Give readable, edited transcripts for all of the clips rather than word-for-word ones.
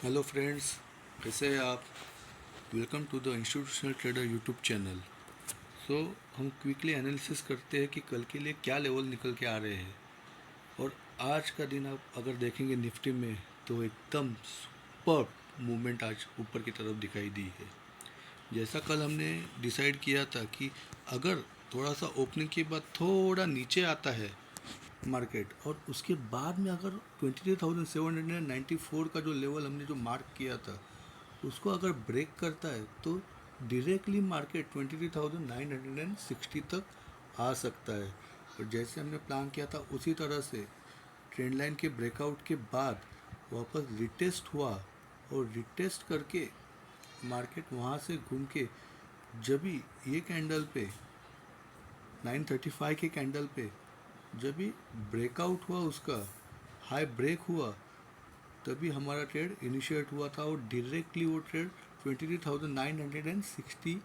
Hello friends, कैसे हैं आप। Welcome to the institutional trader YouTube channel. हम क्विकली एनालिसिस करते हैं कि कल के लिए क्या लेवल निकल के आ रहे हैं। और आज का दिन आप अगर देखेंगे निफ्टी में तो एकदम सुपर मूवमेंट आज ऊपर की तरफ दिखाई दी है। जैसा कल हमने डिसाइड किया था कि अगर थोड़ा सा ओपनिंग के बाद थोड़ा नीचे आता है मार्केट और उसके बाद में अगर 23,794 का जो लेवल हमने जो मार्क किया था उसको अगर ब्रेक करता है तो डायरेक्टली मार्केट 23,960 तक आ सकता है। और जैसे हमने प्लान किया था उसी तरह से ट्रेंड लाइन के ब्रेकआउट के बाद वापस रिटेस्ट हुआ और रिटेस्ट करके मार्केट वहाँ से घूम के जब भी ये कैंडल पे 935 के कैंडल पे जब भी ब्रेकआउट हुआ, उसका हाई ब्रेक हुआ, तभी हमारा ट्रेड इनिशिएट हुआ था और डायरेक्टली वो ट्रेड 23,960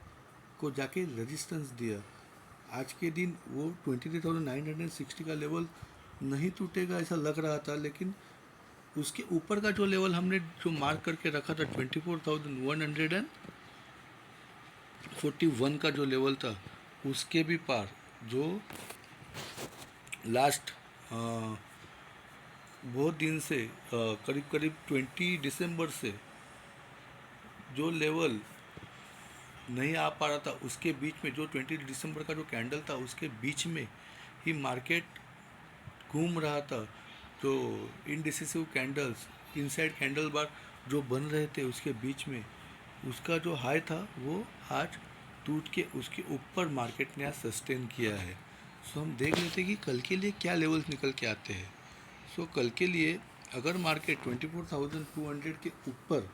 को जाके रेजिस्टेंस दिया। आज के दिन वो 23,960 का लेवल नहीं टूटेगा ऐसा लग रहा था, लेकिन उसके ऊपर का जो लेवल हमने जो मार्क करके रखा था 24,141 का जो लेवल था उसके भी पार जो लास्ट बहुत दिन से करीब करीब 20 दिसंबर से जो लेवल नहीं आ पा रहा था उसके बीच में जो 20 दिसंबर का जो कैंडल था उसके बीच में ही मार्केट घूम रहा था। जो इनडिसिसिव कैंडल्स इनसाइड कैंडल बार जो बन रहे थे उसके बीच में उसका जो हाई था वो आज टूट के उसके ऊपर मार्केट ने आज सस्टेन किया है। हम देख लेते हैं कि कल के लिए क्या लेवल्स निकल के आते हैं। कल के लिए अगर मार्केट 24,200 के ऊपर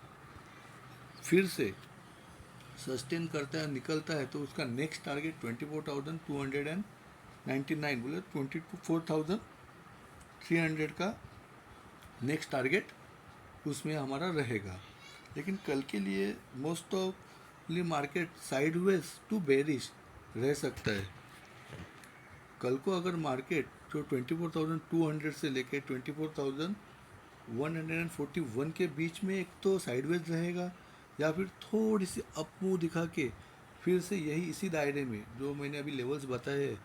फिर से सस्टेन करता है निकलता है तो उसका नेक्स्ट टारगेट 24,299 बोले 24,300 का नेक्स्ट टारगेट उसमें हमारा रहेगा। लेकिन कल के लिए मोस्ट ऑफली मार्केट साइडवेज टू बेरिश रह सकता है। कल को अगर मार्केट जो 24,200 से लेके 24,141 के बीच में एक तो साइडवेज रहेगा या फिर थोड़ी सी अप मूव दिखा के फिर से यही इसी दायरे में जो मैंने अभी लेवल्स बताए हैं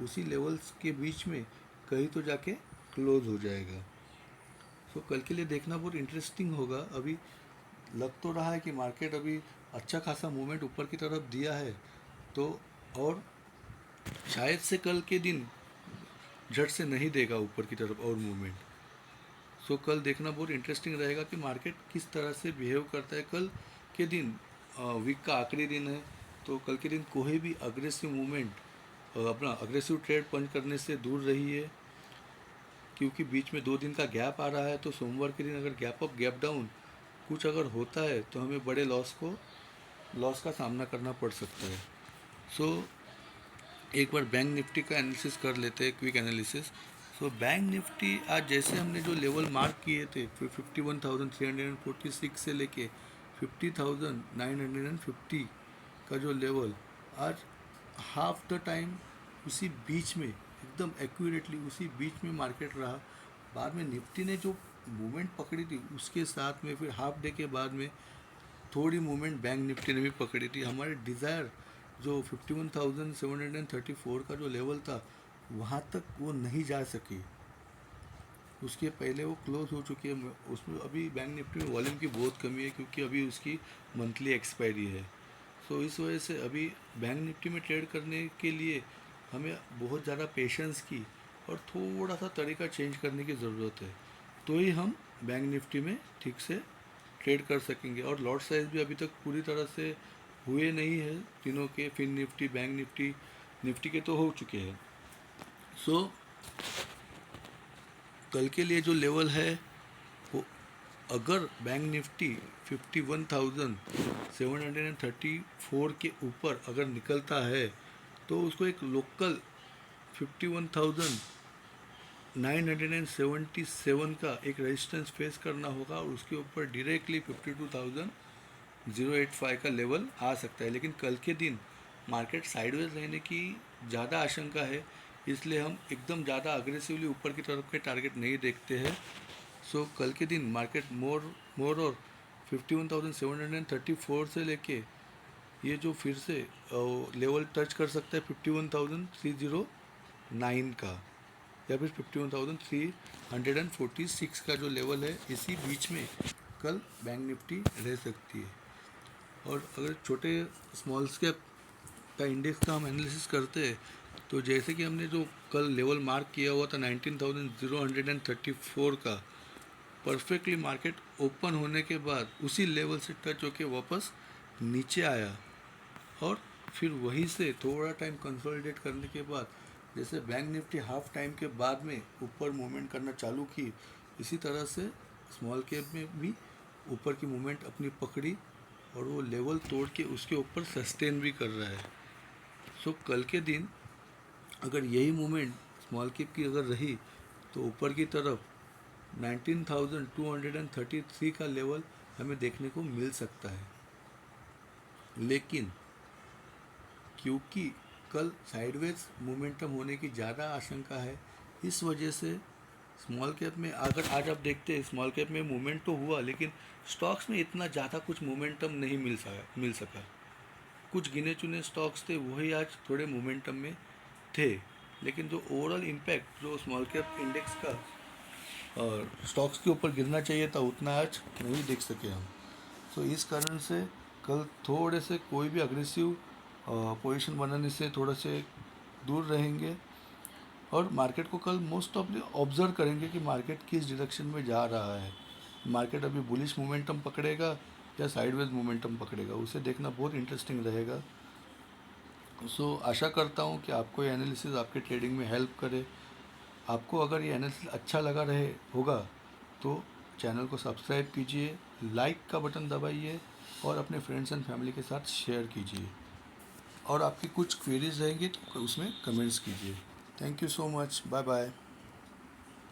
उसी लेवल्स के बीच में कहीं तो जाके क्लोज हो जाएगा। कल के लिए देखना बहुत इंटरेस्टिंग होगा। अभी लग तो रहा है कि मार्केट अभी अच्छा खासा मूवमेंट ऊपर की तरफ दिया है तो और शायद से कल के दिन झट से नहीं देगा ऊपर की तरफ और मूवमेंट। कल देखना बहुत इंटरेस्टिंग रहेगा कि मार्केट किस तरह से बिहेव करता है। कल के दिन वीक का आखिरी दिन है तो कल के दिन कोई भी अग्रेसिव मूवमेंट अपना अग्रेसिव ट्रेड पंच करने से दूर रहिए, क्योंकि बीच में 2 दिन का गैप आ रहा है। तो सोमवार के दिन अगर गैप अप गैप डाउन कुछ अगर होता है तो हमें बड़े लॉस का सामना करना पड़ सकता है। एक बार बैंक निफ्टी का एनालिसिस कर लेते हैं, क्विक एनालिसिस। बैंक निफ्टी आज जैसे हमने जो लेवल मार्क किए थे 51,346 से लेके 50,950 का जो लेवल आज हाफ द टाइम उसी बीच में एकदम एक्यूरेटली उसी बीच में मार्केट रहा। बाद में निफ्टी ने जो मूवमेंट पकड़ी थी उसके साथ में फिर हाफ डे के बाद में थोड़ी मूवमेंट बैंक निफ्टी ने भी पकड़ी थी। हमारे डिज़ायर जो 51,734 का जो लेवल था वहाँ तक वो नहीं जा सकी, उसके पहले वो क्लोज हो चुकी है। उसमें अभी बैंक निफ्टी में वॉल्यूम की बहुत कमी है क्योंकि अभी उसकी मंथली एक्सपायरी है। इस वजह से अभी बैंक निफ्टी में ट्रेड करने के लिए हमें बहुत ज़्यादा पेशेंस की और थोड़ा सा तरीका चेंज करने की ज़रूरत है तो ही हम बैंक निफ्टी में ठीक से ट्रेड कर सकेंगे। और लॉट साइज भी अभी तक पूरी तरह से हुए नहीं है तीनों के, फिन निफ्टी बैंक निफ्टी निफ्टी के तो हो चुके हैं। कल के लिए जो लेवल है वो अगर बैंक निफ्टी 51,734 के ऊपर अगर निकलता है तो उसको एक लोकल 51,977 का एक रेजिस्टेंस फेस करना होगा और उसके ऊपर डायरेक्टली 52,085 का लेवल आ सकता है। लेकिन कल के दिन मार्केट साइडवेज रहने की ज़्यादा आशंका है, इसलिए हम एकदम ज़्यादा अग्रेसिवली ऊपर की तरफ के टारगेट नहीं देखते हैं। कल के दिन मार्केट मोर और 51,734 से लेके ये जो फिर से लेवल टच कर सकता है 51,309 का, या फिर 51,346 का जो लेवल है, इसी बीच में कल बैंक निफ्टी रह सकती है। और अगर छोटे स्मॉल स्कैप का इंडेक्स का हम एनालिसिस करते हैं तो जैसे कि हमने जो कल लेवल मार्क किया हुआ था 19,034 का, परफेक्टली मार्केट ओपन होने के बाद उसी लेवल से टच होके वापस नीचे आया और फिर वहीं से थोड़ा टाइम कंसोलिडेट करने के बाद जैसे बैंक निफ्टी हाफ टाइम के बाद में ऊपर मूवमेंट करना चालू की, इसी तरह से स्मॉल कैप में भी ऊपर की मूवमेंट अपनी पकड़ी और वो लेवल तोड़ के उसके ऊपर सस्टेन भी कर रहा है। सो कल के दिन अगर यही मूवमेंट स्मॉल कैप की अगर रही तो ऊपर की तरफ 19,233 का लेवल हमें देखने को मिल सकता है। लेकिन क्योंकि कल साइडवेज मोमेंटम होने की ज़्यादा आशंका है, इस वजह से स्मॉल कैप में अगर आज आप देखते हैं स्मॉल कैप में मूवमेंट तो हुआ, लेकिन स्टॉक्स में इतना ज़्यादा कुछ मोमेंटम नहीं मिल सका। कुछ गिने चुने स्टॉक्स थे वही आज थोड़े मोमेंटम में थे, लेकिन जो ओवरऑल इम्पैक्ट जो स्मॉल कैप इंडेक्स का और स्टॉक्स के ऊपर गिरना चाहिए था उतना आज नहीं देख सके हम। तो इस कारण से कल थोड़े से कोई भी अग्रेसिव पोजीशन बनाने से थोड़ा से दूर रहेंगे और मार्केट को कल मोस्ट ऑफली ऑब्जर्व करेंगे कि मार्केट किस डायरेक्शन में जा रहा है। मार्केट अभी बुलिश मोमेंटम पकड़ेगा या साइडवेज मोमेंटम पकड़ेगा, उसे देखना बहुत इंटरेस्टिंग रहेगा। सो आशा करता हूँ कि आपको ये एनालिसिस आपके ट्रेडिंग में हेल्प करे। आपको अगर ये एनालिसिस अच्छा लगा रहे होगा तो चैनल को सब्सक्राइब कीजिए, लाइक का बटन दबाइए और अपने फ्रेंड्स एंड फैमिली के साथ शेयर कीजिए। और आपकी कुछ क्वेरीज रहेंगी तो उसमें कमेंट्स कीजिए। Thank you so much, bye bye.